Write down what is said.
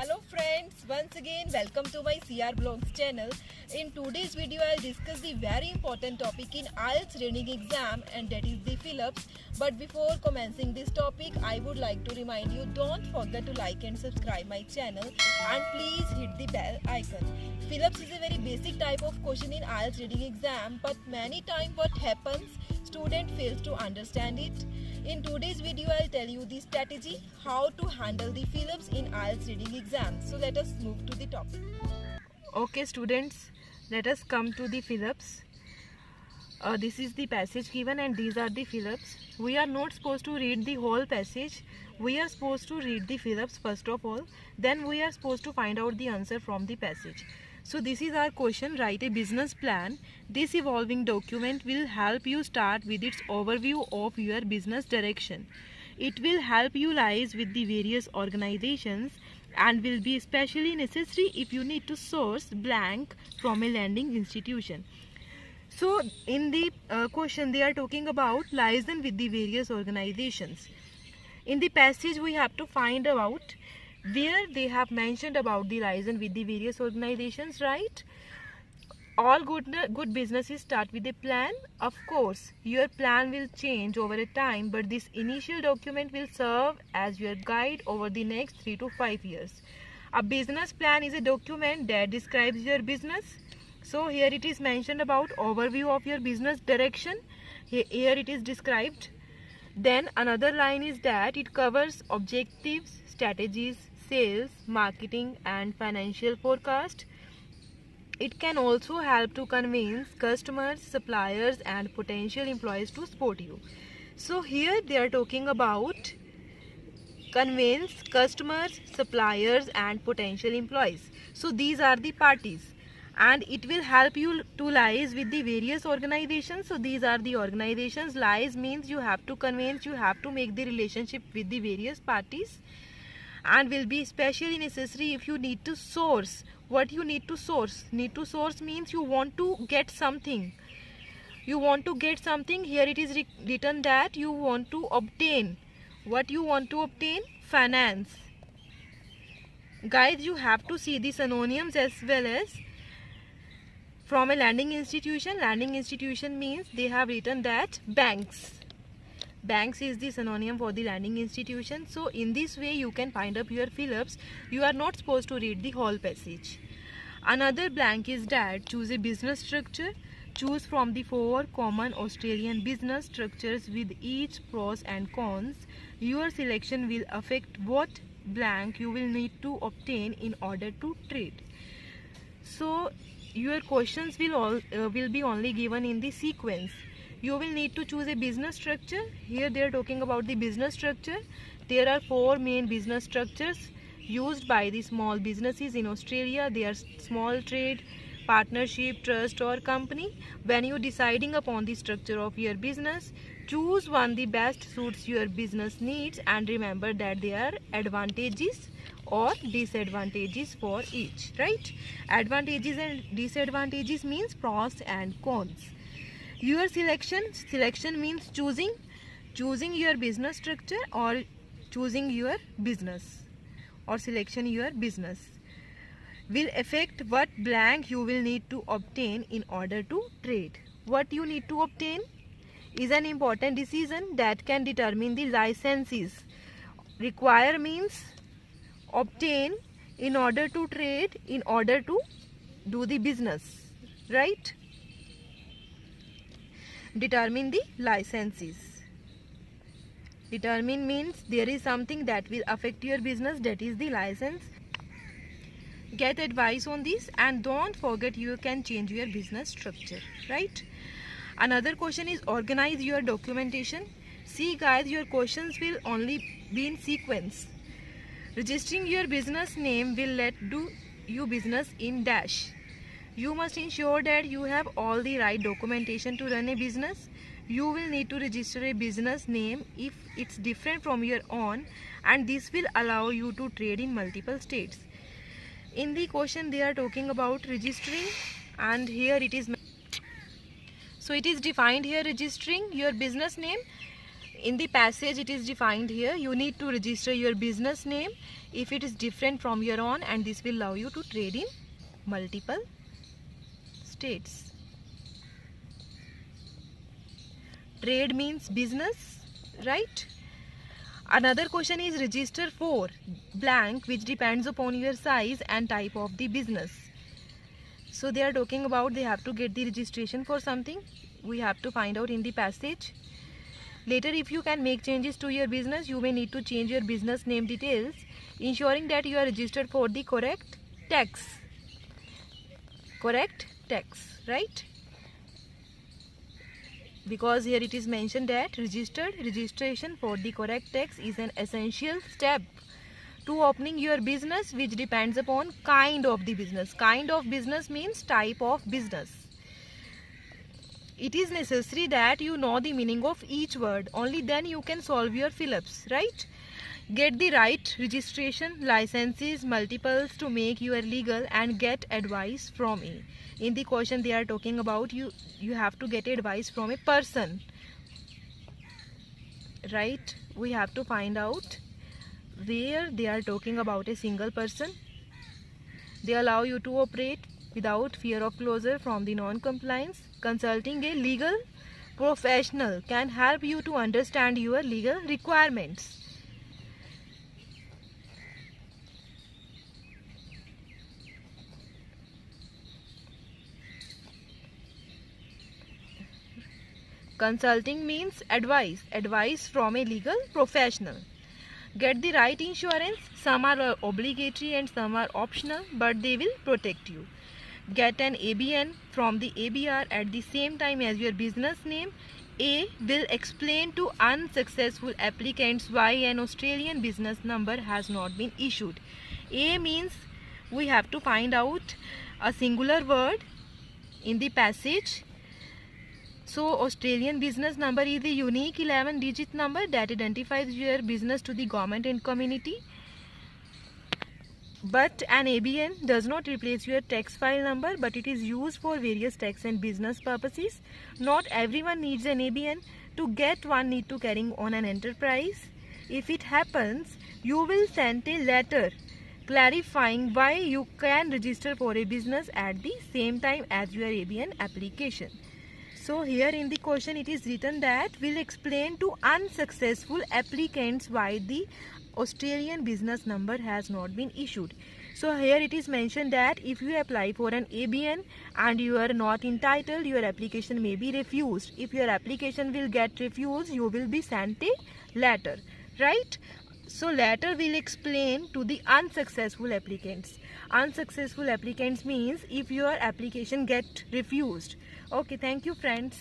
Hello friends, once again welcome to my CR Blogs channel. In today's video I'll discuss the very important topic in IELTS reading exam, and that is the fill-ups. But before commencing this topic, I would like to remind you, don't forget to like and subscribe my channel and please hit the bell icon. Fill-ups is a very basic type of question in IELTS reading exam, but many times what happens, student fails to understand it. In today's video, I'll tell you the strategy how to handle the fill-ups in IELTS reading exam. So let us move to the topic. Okay students, let us come to the fill-ups. This is the passage given and these are the fill-ups. We are not supposed to read the whole passage. We are supposed to read the fill-ups first of all. Then we are supposed to find out the answer from the passage. So this is our question: write a business plan. This evolving document will help you start with its overview of your business direction. It will help you liaise with the various organizations and will be especially necessary if you need to source blank from a lending institution. So in the question they are talking about liaison with the various organizations. In the passage we have to find out where they have mentioned about the liaison with the various organizations, right? All good businesses start with a plan. Of course, your plan will change over a time, but this initial document will serve as your guide over the next 3 to 5 years. A business plan is a document that describes your business. So here it is mentioned about overview of your business direction. Here it is described. Then another line is that it covers objectives, strategies, sales, marketing and financial forecast. It can also help to convince customers, suppliers and potential employees to support you. So here they are talking about convince customers, suppliers and potential employees. So these are the parties, and it will help you to liaise with the various organizations. So these are the organizations. Liaise means you have to convince, you have to make the relationship with the various parties, and will be especially necessary if you need to source. What you need to source? Need to source means you want to get something. You want to get something. Here it is written that you want to obtain. What you want to obtain? Finance. Guys, you have to see the synonyms as well as from a lending institution. Lending institution means they have written that banks. Banks is the synonym for the lending institution. So in this way you can find up your fill-ups. You are not supposed to read the whole passage. Another blank is that choose a business structure. Choose from the 4 common Australian business structures with each pros and cons. Your selection will affect what blank you will need to obtain in order to trade. So your questions will be only given in the sequence. You will need to choose a business structure. Here they are talking about the business structure. There are 4 main business structures used by the small businesses in Australia. They are small trade, partnership, trust or company. When you deciding upon the structure of your business, choose one that best suits your business needs, and remember that there are advantages or disadvantages for each, right? Advantages and disadvantages means pros and cons. Your selection means choosing your business structure or choosing your business, or selection your business will affect what blank you will need to obtain in order to trade. What you need to obtain is an important decision that can determine the licenses. Require means obtain in order to trade, in order to do the business, right? Determine the licenses. Determine means there is something that will affect your business, that is the license. Get advice on this, and don't forget you can change your business structure, right? Another question is organize your documentation. See guys, your questions will only be in sequence. Registering your business name will let you business in dash. You must ensure that you have all the right documentation to run a business. You will need to register a business name if it's different from your own, and this will allow you to trade in multiple states. In the question they are talking about registering, and here it is. So it is defined here, registering your business name. In the passage it is defined here, you need to register your business name if it is different from your own, and this will allow you to trade in multiple states. Trade means business, right? Another question is register for blank, which depends upon your size and type of the business. So they are talking about they have to get the registration for something. We have to find out in the passage. Later, if you can make changes to your business, you may need to change your business name details, ensuring that you are registered for the correct tax. Correct tax, right? Because here it is mentioned that registration for the correct tax is an essential step to opening your business, which depends upon kind of the business. Kind of business means type of business. It is necessary that you know the meaning of each word. Only then you can solve your fill-ups, right? Get the right registration, licenses, multiples to make you legal, and get advice from me. In the question they are talking about you have to get advice from a person, right? We have to find out where they are talking about a single person. They allow you to operate without fear of closure from the non-compliance. Consulting a legal professional can help you to understand your legal requirements. Consulting means advice from a legal professional. Get the right insurance. Some are obligatory and some are optional, but they will protect you. Get an ABN from the ABR at the same time as your business name. A will explain to unsuccessful applicants why an Australian business number has not been issued. A means we have to find out a singular word in the passage. So Australian business number is a unique 11-digit number that identifies your business to the government and community. But an ABN does not replace your tax file number, but it is used for various tax and business purposes. Not everyone needs an ABN. To get one, need to carry on an enterprise. If it happens, you will send a letter clarifying why you can register for a business at the same time as your ABN application. So here in the question it is written that will explain to unsuccessful applicants why the Australian business number has not been issued. So here it is mentioned that if you apply for an ABN and you are not entitled, your application may be refused. If your application will get refused, you will be sent a letter, right? So letter will explain to the unsuccessful applicants. Unsuccessful applicants means if your application get refused. Okay, thank you friends.